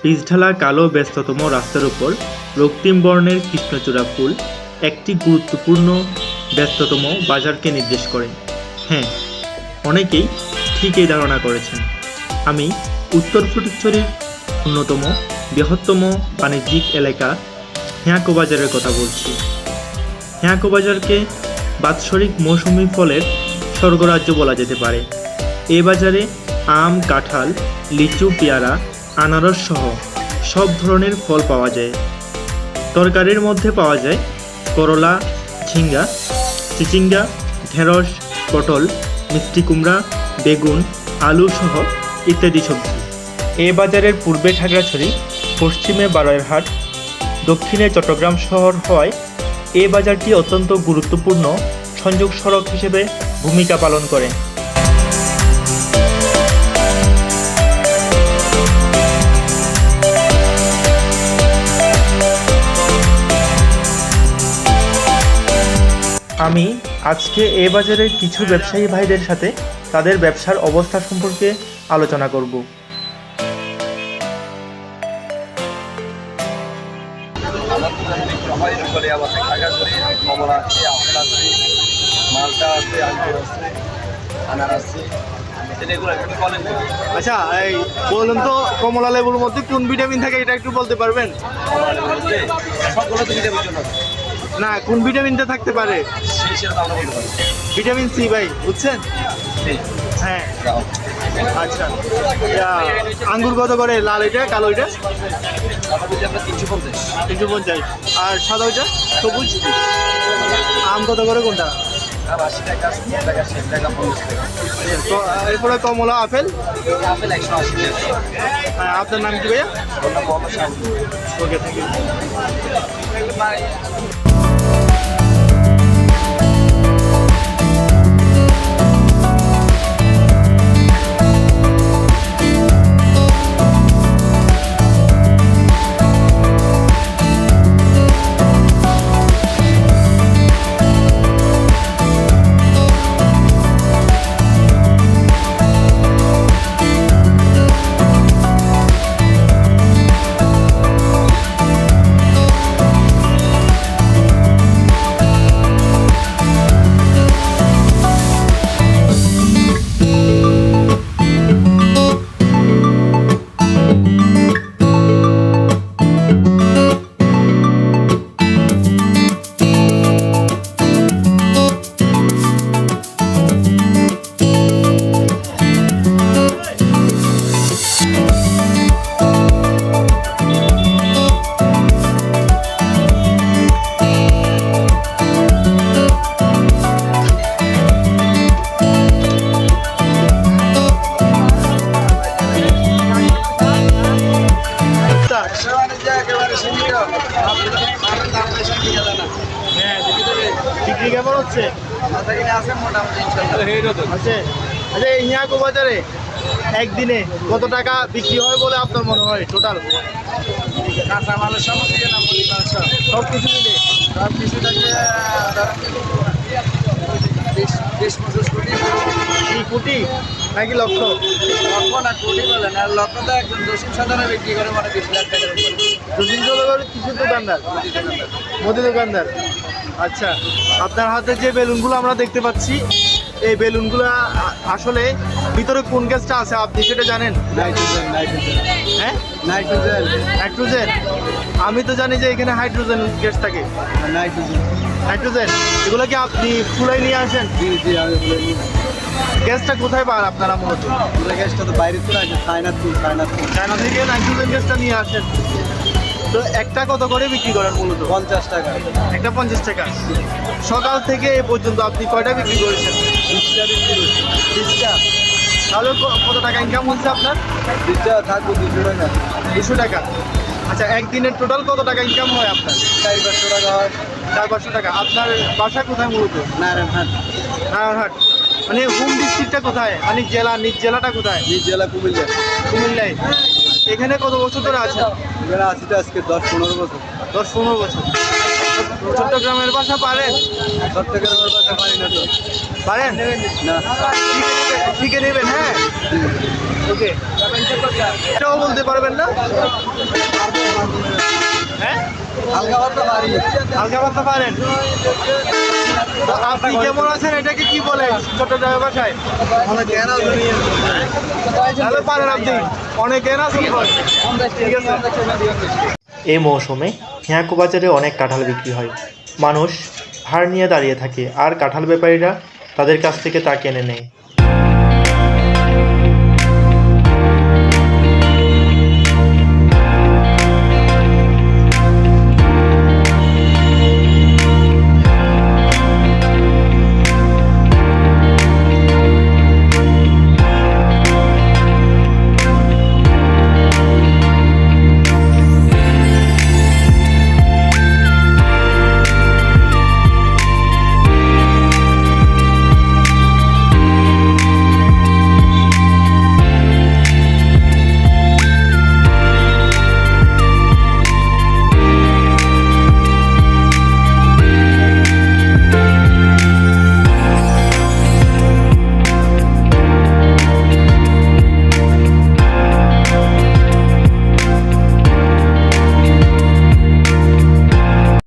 পিচঢালা কালো ব্যস্ততম রাস্তার উপর রক্তিম বর্ণের কৃষ্ণচূড়া ফুল একটি গুরুত্বপূর্ণ ব্যস্ততম বাজারকে নির্দেশ করে। হ্যাঁ, অনেকেই ঠিক এই ধারণা করেছেন। আমি উত্তর ফটিকছড়ির অন্যতম বৃহত্তম বাণিজ্যিক এলাকা হিয়াকো বাজারের কথা বলছি। হিয়াকো বাজারকে বাৎসরিক মৌসুমি ফলের স্বর্গরাজ্য বলা যেতে পারে। এই বাজারে আম, কাঁঠাল, লিচু, পেয়ারা, আনারস সহ সব ধরনের ফল পাওয়া যায়। তরকারির মধ্যে পাওয়া যায় করলা, ঝিঙ্গা, চিচিঙ্গা, ঢেঁড়স, পটল, মিষ্টি কুমড়া, বেগুন, আলু সহ ইত্যাদি সবজি। এই বাজারের পূর্বে খাগড়াছড়ি, পশ্চিমে বারোয়ারহাট, দক্ষিণে চট্টগ্রাম শহর হওয়ায় এই বাজারটি অত্যন্ত গুরুত্বপূর্ণ সংযোগ সড়ক হিসেবে ভূমিকা পালন করে। আমি আজকে এই বাজারের কিছু ব্যবসায়ী ভাইদের সাথে তাদের ব্যবসার অবস্থা সম্পর্কে আলোচনা করব। কমলা আছে, আপেল আছে, মালটা আছে, আঙ্গুর আছে, আনার আছে। আচ্ছা, এই বলুন তো, কমলা লেবুর মধ্যে কোন ভিটামিন থাকে এটা একটু বলতে পারবেন? সবগুলো তো ভিটামিন জন্য না, কোন ভিটামিনটা থাকতে পারে? সেটা তো আমরা বলতে পারি। ভিটামিন সি ভাই, বুঝছেন? হ্যাঁ, আচ্ছা। আঙ্গুর কত করে? লাল এটা, কালো এটা? আমরা 350। 350। আর সাদা ওইটা সবুজ? আম কত করে কোনটা? আর 80 টাকা, 70 টাকা, 60 টাকা, 50 টাকা। তো এরপরে কমলা, আপেল? আপেল 180 টাকা। হ্যাঁ, আপনার নাম কি ভাইয়া? ওটা মোহাম্মদ শাহিদ। ওকে, থ্যাংক ইউ। বিক্রি কেমন হচ্ছে? আছে মোটামুটি ইনশাআল্লাহ। আছে। আচ্ছা, এই হিয়াকো বাজারে একদিনে কত টাকা বিক্রি হয় বলে আপনার মনে হয় টোটাল? কাঁচা মালের সামগ্রী না মুদি মাল সব কিছু মিলে সব কিছু থাকলে 20-25 কোটি। কি কোটি নাকি লক্ষ? লক্ষ না, কোটি বলেন। আর লক্ষ তো একজন জসিম সাধারণ বিক্রি করে মানে 20 লাখ টাকার উপরে। দুদিন চলে গেল কিসের দোকানদার? মুদি দোকানদার। আচ্ছা, আপনার হাতে যে বেলুনগুলো আমরা দেখতে পাচ্ছি, এই বেলুনগুলো আসলে ভিতরে কোন গ্যাসটা আছে আপনি সেটা জানেন? নাইট্রোজেন। হ্যাঁ, নাইট্রোজেন। নাইট্রোজেন। আমি তো জানি যে এখানে হাইড্রোজেন গ্যাস থাকে। নাইট্রোজেন, এগুলো কি আপনি ফুলাই নিয়ে আসেন? জি, আমি বলে নিই। গ্যাসটা কোথায় পান আপনারা মূলত? গ্যাসটা তো বাইরে চলে আসে, চায়না থেকে নাইট্রোজেন গ্যাসটা নিয়ে আসেন। তো একটা কত করে বিক্রি করেন মূলত? 50 টাকা। একটা 50 টাকা। সকাল থেকে এ পর্যন্ত আপনি কয়টা বিক্রি করেছেন? 20টা বিক্রি করছি। 20টা। তাহলে কত টাকা ইনকাম হচ্ছে আপনার? 20টা থাকবো 200 টাকা। 200 টাকা। আচ্ছা, একদিনের টোটাল কত টাকা ইনকাম হয় আপনার? 400-500 টাকা হয়। 400-500 টাকা। আপনার বাসা কোথায় মূলত? নারায়ণহাট। নারায়ণহাট। মানে হোম ডিস্ট্রিক্টটা কোথায়? মানে নিজ জেলাটা কোথায়? নিজ জেলা কুমিল্লা। কুমিল্লায়। এখানে কত বছর ধরে আছেন? এখানে আছি তো আজকে 10-15 বছর। 10-15 বছর। চট্টগ্রামের ভাষা পারেন? চট্টগ্রামের ভাষা পারি না তো। পারেন? না। শিখে নেবেন। হ্যাঁ, ওকে। এটাও বলতে পারবেন না? হ্যাঁ, হালকা পাতলা বাড়ি হালকা পাতলা পারেন। তো আপনি কেমন আছেন এটাকে কি বলে ছোট ভাষায়? আমরা কেন ধরি তাহলে পারেন আপনি, অনেক জ্ঞান আছে। ঠিক আছে। এই মৌসুমে হিয়াকু বাজারে অনেক কাঁঠাল বিক্রি হয়। মানুষ ভাড় নিয়ে দাঁড়িয়ে থাকে আর কাঁঠাল ব্যাপারীরা তাদের কাছ থেকে তা কিনে নেয়।